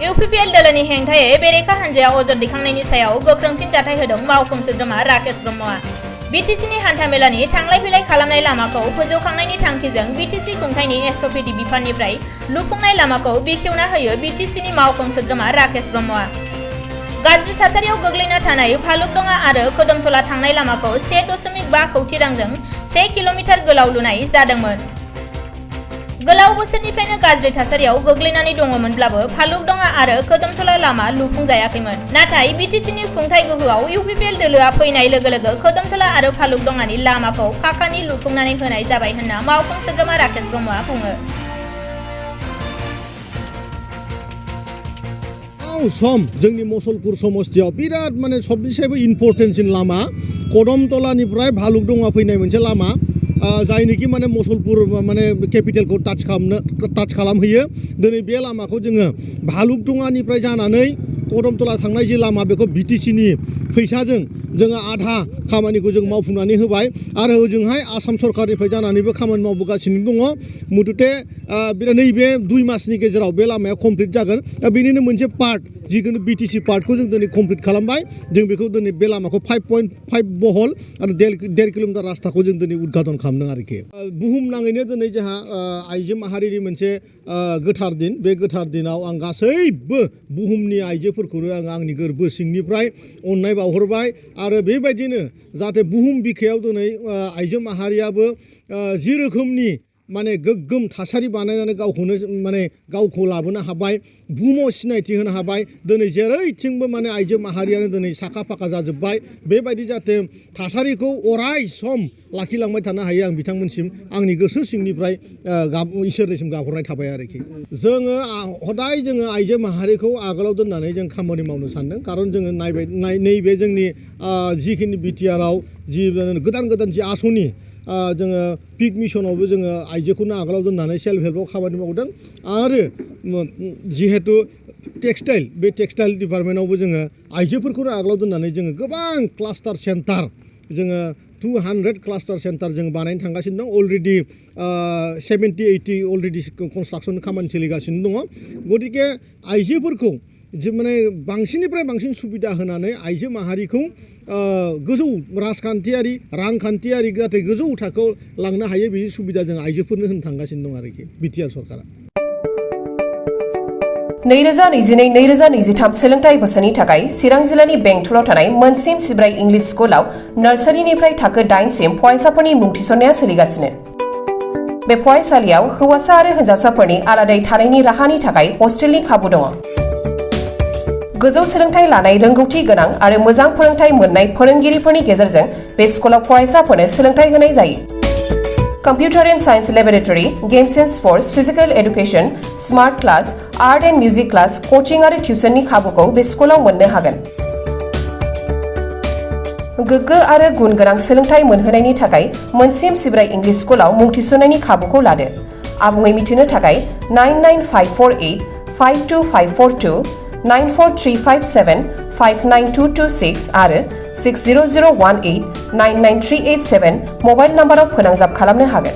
UPPL दोलोनि हेंथायै बेरेखा हान्जाया अजद दैखांनायनि सायाव गोख्रों फिनजाथाय होदों मावफुं सोद्रोमा राकेश ब्रह्मआ। BTCनि हान्थामेलानि थांलाय फैलाय खालामनाय लामाखौ फोजौखांनायनि थांखिजों BTC खुंथायनि SOPD बिफाननिफ्राय लुफुंनाय लामाखौ बेखेवना होयो BTCनि मावफुं सोद्रोमा राकेश ब्रह्मआ। गाज्रि थासारियाव गोग्लैना थानाय भालुकदंगा आरो खोदोमथला थांनाय लामाखौ 1.5 कौटि रांजों 1 किल'मिटार गोलाव लुनाय जादोंमोन। गोलाव बोसोरनिफ्रायनो गाज्रि थासारियाव गोग्लैनानै दङमोनब्लाबो भालुकदंगा आरो खोदोमथला लामा लुफुंजायाखैमोन। नाथाय BTCनि खुंथाय गोहोआव UPPL दोलोआ फैनाय लोगो लोगो खोदोमथला आरो भालुकदंगानि लामाखौ फाखानि लुफुंनानै होनाय जाबाय होनना मावफुं सोद्रोमा राकेश ब्रह्मआ बुङो। सम जोंनि मसलपुर समस्थियाव बिराद माने सबनिसायबो इम्पर्टेन्टसिन लामा खोदोमतलानिफ्राय भालुकदंगा फैनाय मोनसे लामा जायनिखि माने मसलपुर माने केपिटेलखौ टाच खालामहैयो। दिनै बे लामाखौ जोङो भालुकदंगानिफ्राय जानानै खोदोमतला थांनाय जि लामा बेखौ BTCनि फैसाजों जोङो आधा खामानिखौ जों मावफुंनानै होबाय आरो ओजोंहाय आसाम सरकारनिफ्राय जानानैबो खामानि मावबोगासिनो दङ। मुथुथे नैबे 2 मासनि गेजेराव बे लामाया कमप्लिट जागोन। दा बेनिनो मोनसे पार्ट जिखुनु BTC पार्टखौ जों दिनै कमप्लिट खालामबाय। जों बेखौ दिनै बे लामाखौ 5.5 बहल आरो 1.5 किल'मिटार रास्ताखौ जों दिनै उद्घाटन खालामदों आरोखि। बुहुम नाङैनो दिनै जोंहा आइजो माहारिनि मोनसे गोथार दिन। बे गोथार दिनाव आं गासैबो बुहुमनि आइजोफोरखौनो आं आंनि गोरबो सिंनिफ्राय अननाय बावहरबाय आरो बेबायदिनो जाहाथे बुहुम बिखायाव दिनै आइजो माहारियाबो जि रोखोमनि माने गोग्गोम थासारि बानायनानै गावखौ लाबोनो हाबाय, बुहुमाव सिनायथि होनो हाबाय। दिनै जेरैथिंबो माने आइजो माहारियानो दिनै साखा फाखा जाजोब्बाय। बेबायदि जाहाथे थासारिखौ अराय सम लाखिलांबाय थानो हायो आं बिथांमोनसिम आंनि गोसो सिंनिफ्राय इसोरनिसिम गाबहरनाय थाबाय आरोखि। जोङो हदाय जोङो आइजो माहारिखौ आगोलाव दोननानै जों खामानि मावनो सानदों। खारन जोङो नैबे जोंनि जिखिनि बिटिआरआव जि गोदान जि आसनि जोङो पिक मिसनावबो जोङो आइजोखौनो आगोलाव दोननानै सेल्फ हेल्पआव खामानि मावदों आरो जिहेतु टेक्सटाइल बे टेक्सटाइल डिपार्टमेन्टआवबो जोङो आइजोफोरखौनो आगोलाव दोननानै जोङो गोबां क्लास्टार सेन्टार जोङो 200 क्लास्टार सेन्टार जों बानायनो थांगासिनो दं। अलरेडि 70-80 अलरेडि कनस्ट्राक्सन खामानि सोलिगासिनो दङ। गतिके आइजोफोरखौ माने बांसिननिफ्राय बांसिन सुबिदा होनानै आइजो माहारिखौ गोजौ रांखान्थियारि जाहाथे गोजौ थाखोआव लांनो हायो बे सुबिदा जों आइजोफोरनो होनो थांगासिनो दं आरोखि बिटिआर सरकारा। 2022-2023 सोलोंथाइ बोसोरनि थाखाय चिरां जिल्लानि बेंटलाव थानाय मोनसिम सिब्राय इंलिश स्कुलाव नार्सारिनिफ्राय थाखो 8 सिम फरायसाफोरनि मुं थिसननाया सोलिगासिनो। बे फरायसालियाव हौवासा आरो हिन्जावसाफोरनि आलादायै थानायनि राहानि थाखाय हस्टेलनि खाबु दङ। गोजौ सोलोंथाइ लानाय रोंगौथि गोनां आरो मोजां फोरोंथाइ मोननाय फोरोंगिरिफोरनि गेजेरजों बे स्कुलाव फरायसाफोरनो सोलोंथाइ होनाय जायो। Computer and science laboratory, games and sports, physical education, smart class, art and music class, coaching आरो टिउसननि खाबुखौ बे स्कुलाव मोननो हागोन। गोग्गो आरो गुन गोनां सोलोंथाइ मोनहोनायनि थाखाय मोनसिम सिब्राय इंलिश स्कुलाव मुं थिसननायनि खाबुखौ लादो। आबुङै मिथिनो थाखाय 99548525542 94357592226 आरो 60018993887 मबाइल नाम्बाराव फोनांजाब खालामनो हागोन।